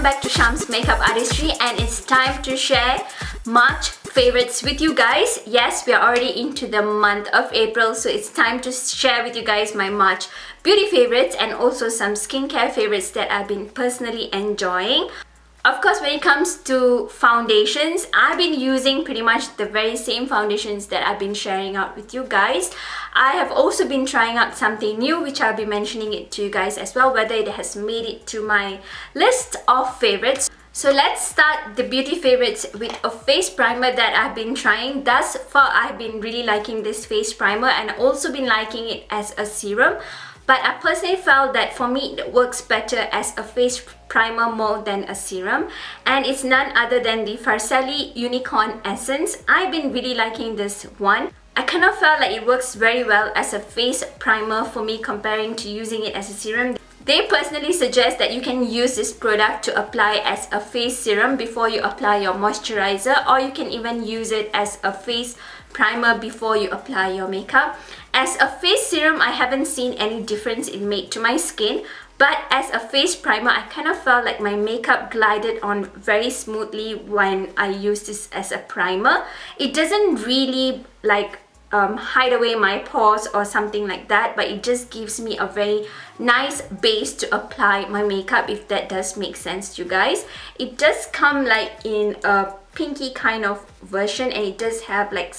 back to Sham's Makeup Artistry, and it's time to share March favorites with you guys. Yes, we are already into the month of April, so it's time to share with you guys my March beauty favorites and also some skincare favorites that I've been personally enjoying. Of course, when it comes to foundations, I've been using pretty much the very same foundations that I've been sharing out with you guys. I have also been trying out something new, which I'll be mentioning it to you guys as well, whether it has made it to my list of favorites. So let's start the beauty favorites with a face primer that I've been trying. Thus far, I've been really liking this face primer and also been liking it as a serum. But I personally felt that for me it works better as a face primer more than a serum, and it's none other than the Farsali Unicorn Essence. I've been really liking this one. I kind of felt like it works very well as a face primer for me comparing to using it as a serum. They personally suggest that you can use this product to apply as a face serum before you apply your moisturizer, or you can even use it as a face primer before you apply your makeup. As a face serum, I haven't seen any difference it made to my skin, but as a face primer, I kind of felt like my makeup glided on very smoothly when I used this as a primer. It doesn't really like hide away my pores or something like that, but it just gives me a very nice base to apply my makeup, if that does make sense to you guys. It does come like in a pinky kind of version, and it does have like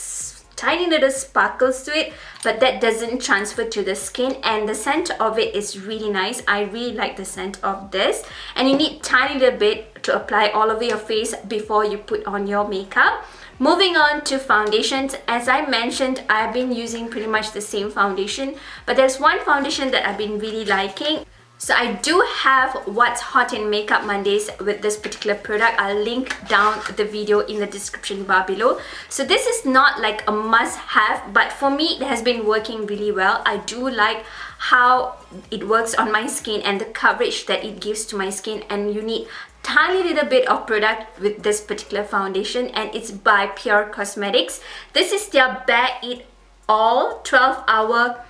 tiny little sparkles to it, but that doesn't transfer to the skin, and the scent of it is really nice. I really like the scent of this, and you need tiny little bit to apply all over your face before you put on your makeup. Moving on to foundations, as I mentioned, I've been using pretty much the same foundation, but there's one foundation that I've been really liking. So I do have What's Hot in Makeup Mondays with this particular product. I'll link down the video in the description bar below. So this is not like a must-have, but for me it has been working really well. I do like how it works on my skin and the coverage that it gives to my skin, and you need tiny little bit of product with this particular foundation, and it's by Pure Cosmetics. This is their Bare It All 12-hour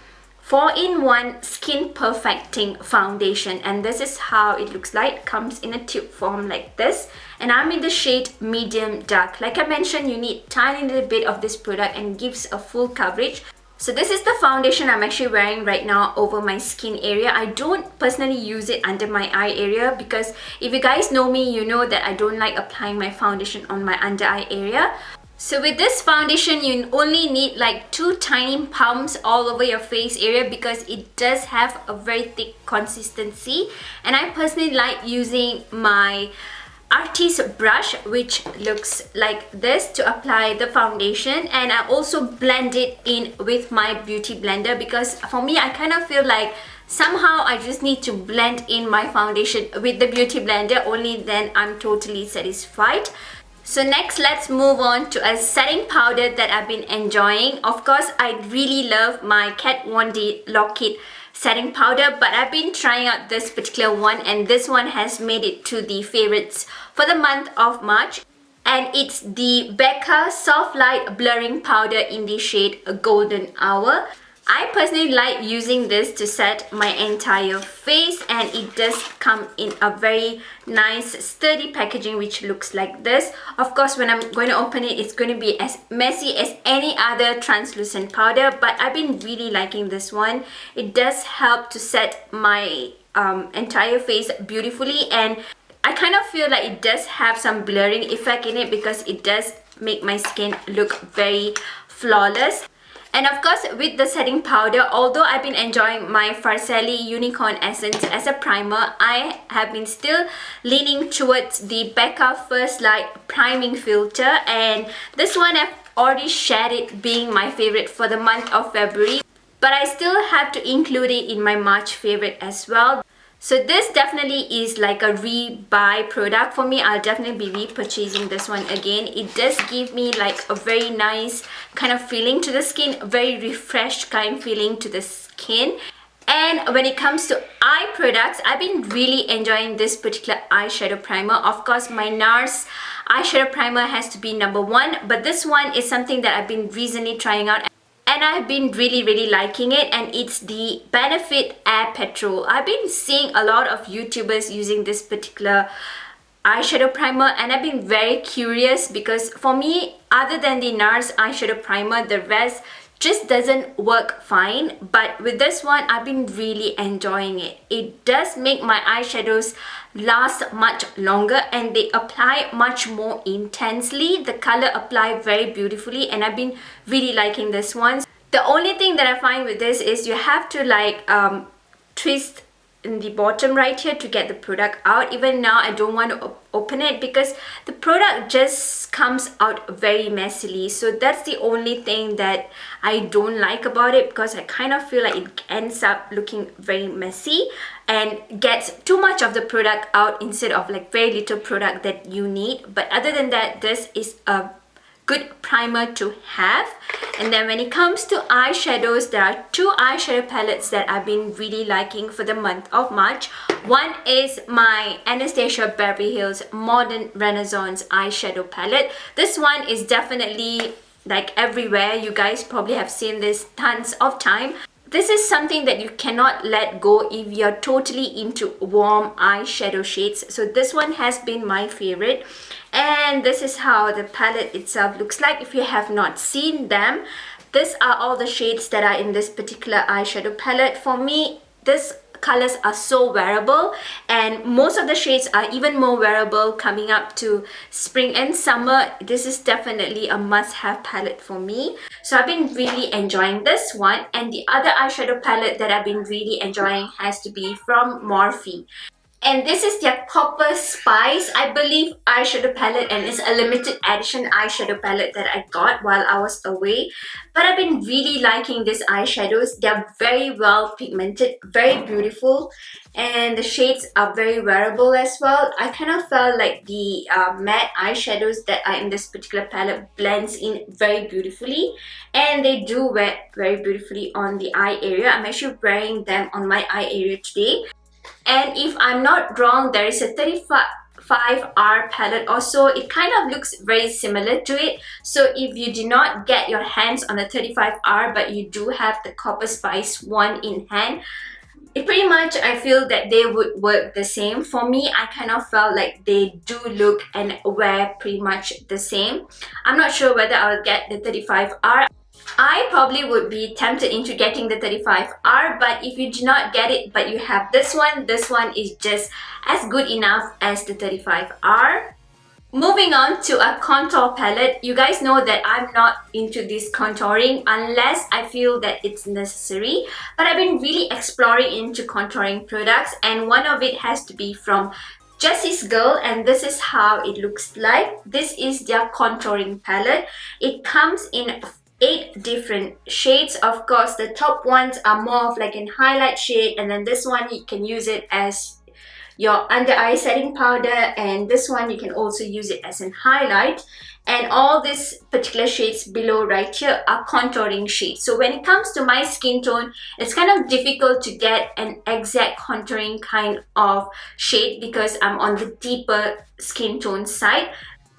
4-in-1 skin perfecting foundation, and this is how it looks like. It comes in a tube form like this, and I'm in the shade medium dark. Like I mentioned, you need tiny little bit of this product and gives a full coverage. So this is the foundation I'm actually wearing right now over my skin area. I don't personally use it under my eye area because if you guys know me, you know that I don't like applying my foundation on my under eye area. So with this foundation, you only need like 2 tiny pumps all over your face area because it does have a very thick consistency. And I personally like using my artist brush, which looks like this, to apply the foundation, and I also blend it in with my beauty blender because for me, I kind of feel like somehow I just need to blend in my foundation with the beauty blender, only then I'm totally satisfied. So next, let's move on to a setting powder that I've been enjoying. Of course, I really love my Kat Von D Lock It setting powder, but I've been trying out this particular one, and this one has made it to the favorites for the month of March. And it's the Becca Soft Light Blurring Powder in the shade Golden Hour. I personally like using this to set my entire face, and it does come in a very nice sturdy packaging which looks like this. Of course, when I'm going to open it, it's going to be as messy as any other translucent powder, but I've been really liking this one. It does help to set my entire face beautifully, and I kind of feel like it does have some blurring effect in it because it does make my skin look very flawless. And of course, with the setting powder, although I've been enjoying my Farsali Unicorn Essence as a primer, I have been still leaning towards the Becca First Light Priming Filter, and this one I've already shared it being my favorite for the month of February, but I still have to include it in my March favorite as well. So this definitely is like a re-buy product for me. I'll definitely be repurchasing this one again. It does give me like a very nice kind of feeling to the skin, a very refreshed kind of feeling to the skin. And when it comes to eye products, I've been really enjoying this particular eyeshadow primer. Of course, my NARS eyeshadow primer has to be #1, but this one is something that I've been recently trying out, and I've been really liking it, and it's the Benefit Air Petrol. I've been seeing a lot of YouTubers using this particular eyeshadow primer, and I've been very curious because for me, other than the NARS eyeshadow primer, the rest just doesn't work fine. But with this one, I've been really enjoying it. It does make my eyeshadows last much longer and they apply much more intensely. The color apply very beautifully and I've been really liking this one. The only thing that I find with this is you have to like twist in the bottom right here to get the product out. Even now I don't want to open it because the product just comes out very messily. So that's the only thing that I don't like about it, because I kind of feel like it ends up looking very messy and gets too much of the product out instead of like very little product that you need. But other than that, this is a good primer to have. And then when it comes to eyeshadows, there are two eyeshadow palettes that I've been really liking for the month of March. One is my Anastasia Beverly Hills Modern Renaissance eyeshadow palette. This one is definitely like everywhere. You guys probably have seen this tons of time. This is something that you cannot let go if you're totally into warm eyeshadow shades. So this one has been my favorite. And this is how the palette itself looks like. If you have not seen them, these are all the shades that are in this particular eyeshadow palette. For me, these colors are so wearable, and most of the shades are even more wearable coming up to spring and summer. This is definitely a must-have palette for me. So I've been really enjoying this one. And the other eyeshadow palette that I've been really enjoying has to be from Morphe. And this is their Copper Spice, I believe, eyeshadow palette, and it's a limited edition eyeshadow palette that I got while I was away. But I've been really liking these eyeshadows. They're very well pigmented, very beautiful, and the shades are very wearable as well. I kind of felt like the matte eyeshadows that are in this particular palette blends in very beautifully, and they do wear very beautifully on the eye area. I'm actually wearing them on my eye area today. And if I'm not wrong, there is a 35R palette also. It kind of looks very similar to it. So if you do not get your hands on the 35R, but you do have the Copper Spice one in hand, it pretty much, I feel that they would work the same. For me, I kind of felt like they do look and wear pretty much the same. I'm not sure whether I'll get the 35R. I probably would be tempted into getting the 35R, but if you do not get it but you have this one is just as good enough as the 35R. Moving on to a contour palette. You guys know that I'm not into this contouring unless I feel that it's necessary, but I've been really exploring into contouring products, and one of it has to be from Jessie's Girl, and this is how it looks like. This is their contouring palette. It comes in 8 different shades. Of course, the top ones are more of like an highlight shade, and then this one you can use it as your under eye setting powder, and this one you can also use it as an highlight. And all these particular shades below right here are contouring shades. So when it comes to my skin tone, it's kind of difficult to get an exact contouring kind of shade because I'm on the deeper skin tone side.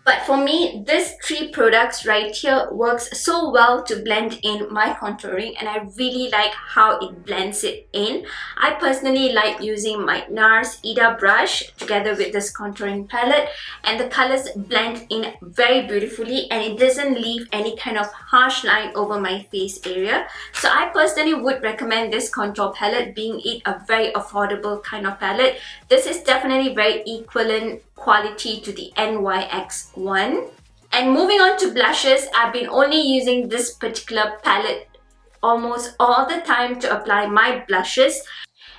But for me, these 3 products right here works so well to blend in my contouring, and I really like how it blends it in. I personally like using my NARS Ida brush together with this contouring palette, and the colors blend in very beautifully and it doesn't leave any kind of harsh line over my face area. So I personally would recommend this contour palette, being it a very affordable kind of palette. This is definitely very equivalent quality to the NYX one. And moving on to blushes, I've been only using this particular palette almost all the time to apply my blushes,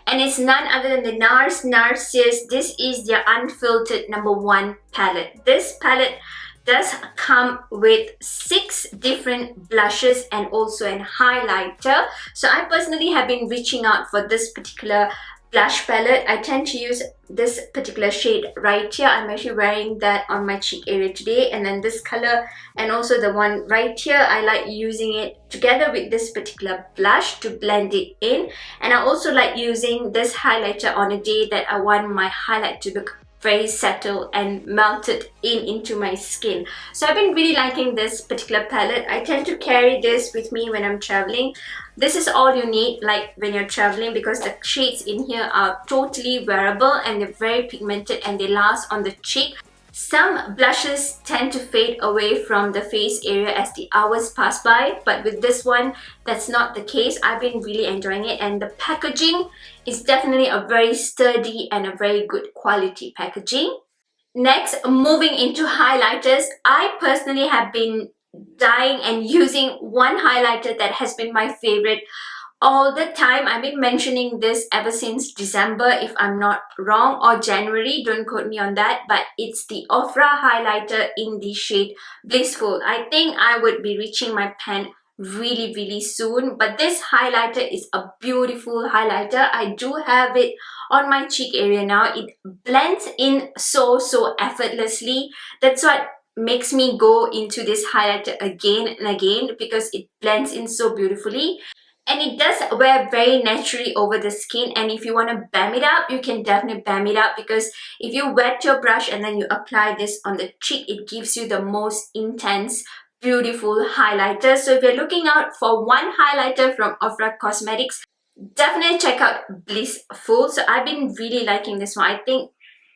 and it's none other than the NARS Narcissus. This is their Unfiltered #1 palette. This palette does come with 6 different blushes and also an highlighter. So I personally have been reaching out for this particular blush palette. I tend to use this particular shade right here. I'm actually wearing that on my cheek area today, and then this color and also the one right here, I like using it together with this particular blush to blend it in. And I also like using this highlighter on a day that I want my highlight to look very settled and melted into my skin. So I've been really liking this particular palette. I tend to carry this with me when I'm traveling. This is all you need like when you're traveling, because the shades in here are totally wearable and they're very pigmented and they last on the cheek. Some blushes tend to fade away from the face area as the hours pass by, but with this one, that's not the case. I've been really enjoying it, and the packaging is definitely a very sturdy and a very good quality packaging. Next, moving into highlighters, I personally have been dying and using one highlighter that has been my favorite all the time. I've been mentioning this ever since December, if I'm not wrong, or January, don't quote me on that, but it's the Ofra highlighter in the shade Blissful. I think I would be reaching my pan really soon, but this highlighter is a beautiful highlighter. I do have it on my cheek area now. It blends in so effortlessly. That's what makes me go into this highlighter again and again, because it blends in so beautifully. And it does wear very naturally over the skin, and if you want to bam it up, you can definitely bam it up, because if you wet your brush and then you apply this on the cheek, it gives you the most intense, beautiful highlighter. So if you're looking out for one highlighter from Ofra Cosmetics, definitely check out Blissful. So I've been really liking this one. I think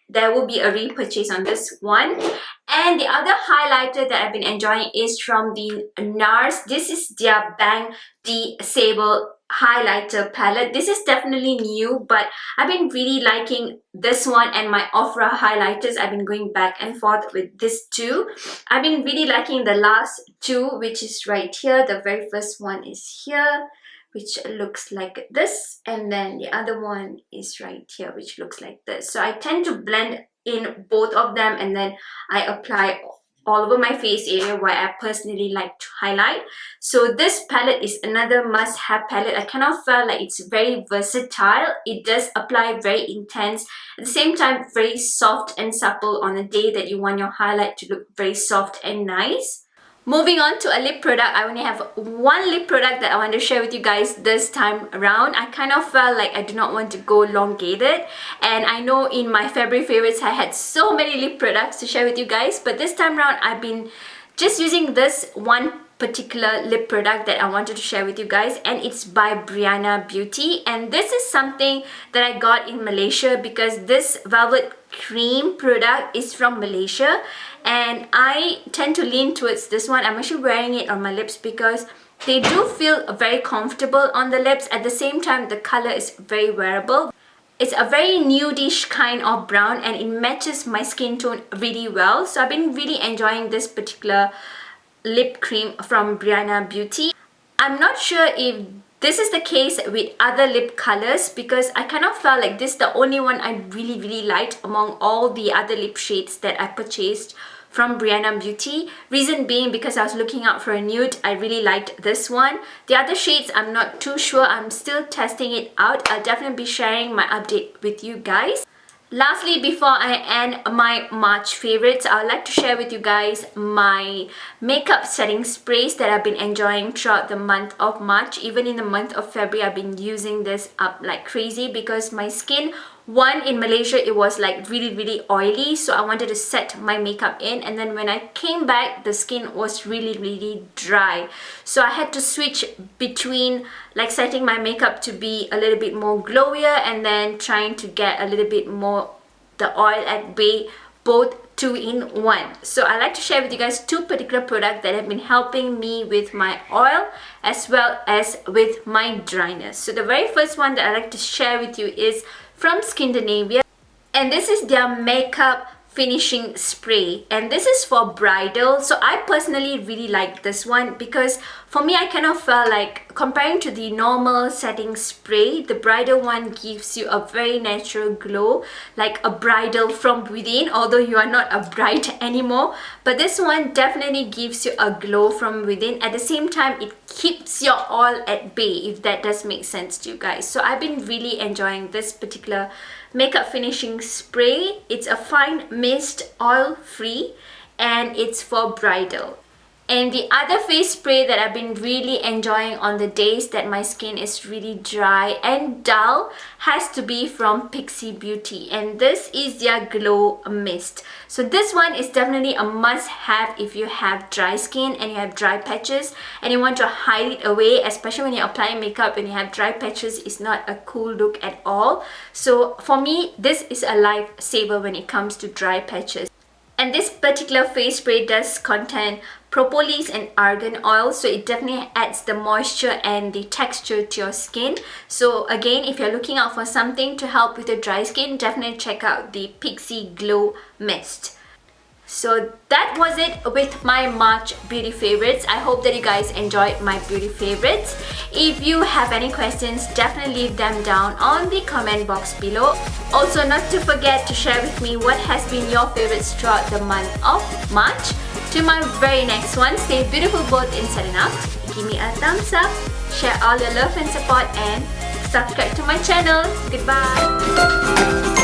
there will be a repurchase on this one. And the other highlighter that I've been enjoying is from the NARS. This is their Bang the Sable highlighter palette. This is definitely new, but I've been really liking this one and my Ofra highlighters. I've been going back and forth with this too. I've been really liking the last two, which is right here. The very first one is here, which looks like this, and then the other one is right here, which looks like this. So I tend to blend in both of them, and then I apply all over my face area where I personally like to highlight. So this palette is another must-have palette. I kind of felt like it's very versatile. It does apply very intense, at the same time very soft and supple on a day that you want your highlight to look very soft and nice. Moving on to a lip product, I only have one lip product that I want to share with you guys this time around. I kind of felt like I do not want to go elongated, and I know in my February favorites I had so many lip products to share with you guys, but this time around I've been just using this one particular lip product that I wanted to share with you guys, and it's by Brianna Beauty. And this is something that I got in Malaysia, because this velvet cream product is from Malaysia, and I tend to lean towards this one. I'm actually wearing it on my lips because they do feel very comfortable on the lips. At the same time, the color is very wearable. It's a very nudish kind of brown, and it matches my skin tone really well. So I've been really enjoying this particular lip cream from Brianna Beauty. I'm not sure if this is the case with other lip colors, because I kind of felt like this is the only one I really liked among all the other lip shades that I purchased from Brianna Beauty. Reason being because I was looking out for a nude. I really liked this one. The other shades I'm not too sure. I'm still testing it out. I'll definitely be sharing my update with you guys. Lastly, before I end my March favorites, I would like to share with you guys my makeup setting sprays that I've been enjoying throughout the month of March. Even in the month of February, I've been using this up like crazy, because my skin, one, in Malaysia, it was like really oily, so I wanted to set my makeup in, and then when I came back, the skin was really dry. So I had to switch between like setting my makeup to be a little bit more glowier, and then trying to get a little bit more the oil at bay, both two in one. So I like to share with you guys two particular products that have been helping me with my oil as well as with my dryness. So the very first one that I like to share with you is from Scandinavia, and this is their makeup finishing spray, and this is for bridal. So I personally really like this one, because for me, I kind of felt like comparing to the normal setting spray, the bridal one gives you a very natural glow, like a bridal from within, although you are not a bride anymore. But this one definitely gives you a glow from within. At the same time, it keeps your oil at bay, if that does make sense to you guys. So I've been really enjoying this particular makeup finishing spray. It's a fine mist, oil free, and it's for bridal. And the other face spray that I've been really enjoying on the days that my skin is really dry and dull has to be from Pixie Beauty, and this is their Glow Mist. So this one is definitely a must-have if you have dry skin and you have dry patches and you want to hide it away, especially when you're applying makeup and you have dry patches. It's not a cool look at all. So for me, this is a lifesaver when it comes to dry patches. And this particular face spray does contain propolis and argan oil, so it definitely adds the moisture and the texture to your skin. So again, if you're looking out for something to help with the dry skin, definitely check out the Pixie Glow Mist. So that was it with my March beauty favorites. I hope that you guys enjoyed my beauty favorites. If you have any questions, definitely leave them down on the comment box below. Also, not to forget to share with me what has been your favorites throughout the month of March. To my very next one, stay beautiful both inside and out. Give me a thumbs up, share all your love and support, and subscribe to my channel. Goodbye!